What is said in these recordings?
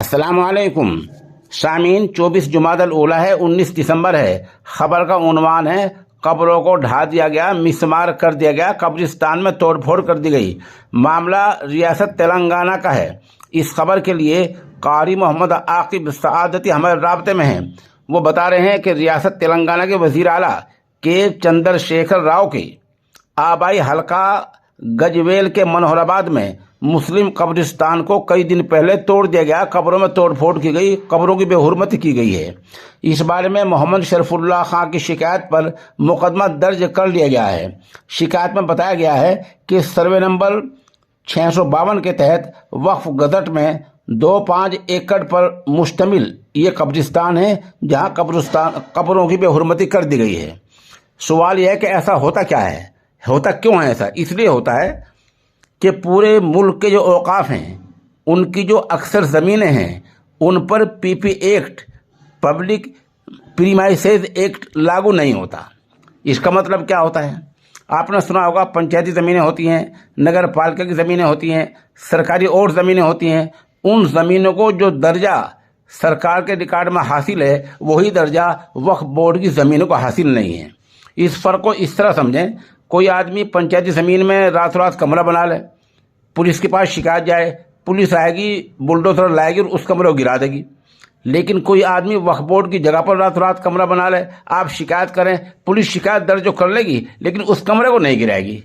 अस्सलाम वालेकुम सामीन। 24 जुमादल ऊला है, 19 दिसंबर है। खबर का उन्वान है कब्रों को ढा दिया गया, मिसमार कर दिया गया, कब्रिस्तान में तोड़फोड़ कर दी गई। मामला रियासत तेलंगाना का है। इस खबर के लिए कारी मोहम्मद आकिब सआदती हमारे राब्ते में हैं। वो बता रहे हैं कि रियासत तेलंगाना के वजीर आला के चंद्रशेखर राव के आबाई हल्का गजवेल के मनोहराबाद में मुस्लिम कब्रिस्तान को कई दिन पहले तोड़ दिया गया, कब्रों में तोड़फोड़ की गई, कब्रों की बेहुरमती की गई है। इस बारे में मोहम्मद शरफुल्लाह खां की शिकायत पर मुकदमा दर्ज कर लिया गया है। शिकायत में बताया गया है कि सर्वे नंबर 652 के तहत वक्फ गजट में 2.5 एकड़ पर मुश्तमिल ये कब्रिस्तान है, जहां कब्रों की बेहुरमती कर दी गई है। सवाल यह है कि ऐसा होता क्या है, होता क्यों है ऐसा? इसलिए होता है कि पूरे मुल्क के जो औकाफ हैं, उनकी जो अक्सर ज़मीनें हैं, उन पर PP act, public premises act लागू नहीं होता। इसका मतलब क्या होता है? आपने सुना होगा, पंचायती ज़मीनें होती हैं, नगर पालिका की ज़मीनें होती हैं, सरकारी और ज़मीनें होती हैं। उन ज़मीनों को जो दर्जा सरकार के रिकॉर्ड में हासिल है, वही दर्जा वक्फ बोर्ड की ज़मीनों को हासिल नहीं है। इस फ़र्क को इस तरह समझें, कोई आदमी पंचायती ज़मीन में रातों रात कमरा बना ले, पुलिस के पास शिकायत जाए, पुलिस आएगी, बुलडोजर लाएगी और उस कमरे को गिरा देगी। लेकिन कोई आदमी वक्फ बोर्ड की जगह पर रातों रात कमरा बना ले, आप शिकायत करें, पुलिस शिकायत दर्ज जो कर लेगी, लेकिन उस कमरे को नहीं गिराएगी।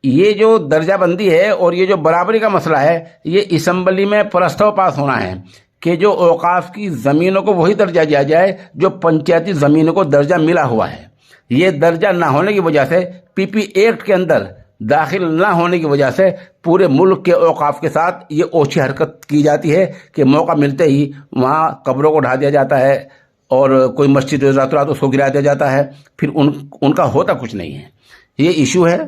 ये जो दर्जाबंदी है और ये जो बराबरी का मसला है, ये असम्बली में प्रस्ताव पास होना है कि जो औकाफ की ज़मीनों को वही दर्जा दिया जाए जो पंचायती ज़मीनों को दर्जा मिला हुआ है। ये दर्जा ना होने की वजह से, पीपी एक्ट के अंदर दाखिल ना होने की वजह से पूरे मुल्क के औकाफ के साथ ये ओछी हरकत की जाती है कि मौका मिलते ही वहाँ कब्रों को ढा दिया जाता है और कोई मस्जिद रातों रात उसको गिरा दिया जाता है, फिर उनका होता कुछ नहीं है। ये इशू है।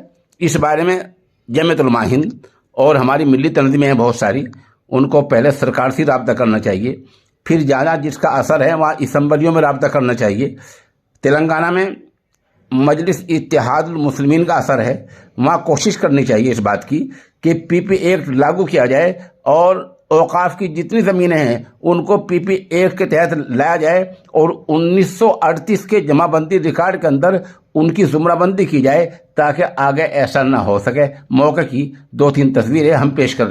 इस बारे में जमीयत उलमा हिंद और हमारी मिली तंजीमें हैं बहुत सारी, उनको पहले सरकार से रब्ता करना चाहिए, फिर जहाँ जिसका असर है वहाँ असम्बलियों में रब्ता करना चाहिए। तेलंगाना में मजलिस इत्तेहादुल मुस्लिमीन का असर है, वहाँ कोशिश करनी चाहिए इस बात की कि पीपी एक्ट लागू किया जाए और औकाफ की जितनी ज़मीनें हैं उनको पीपी एक्ट के तहत लाया जाए और 1938 के जमाबंदी रिकॉर्ड के अंदर उनकी जुमराबंदी की जाए, ताकि आगे ऐसा ना हो सके। मौके की 2-3 तस्वीरें हम पेश कर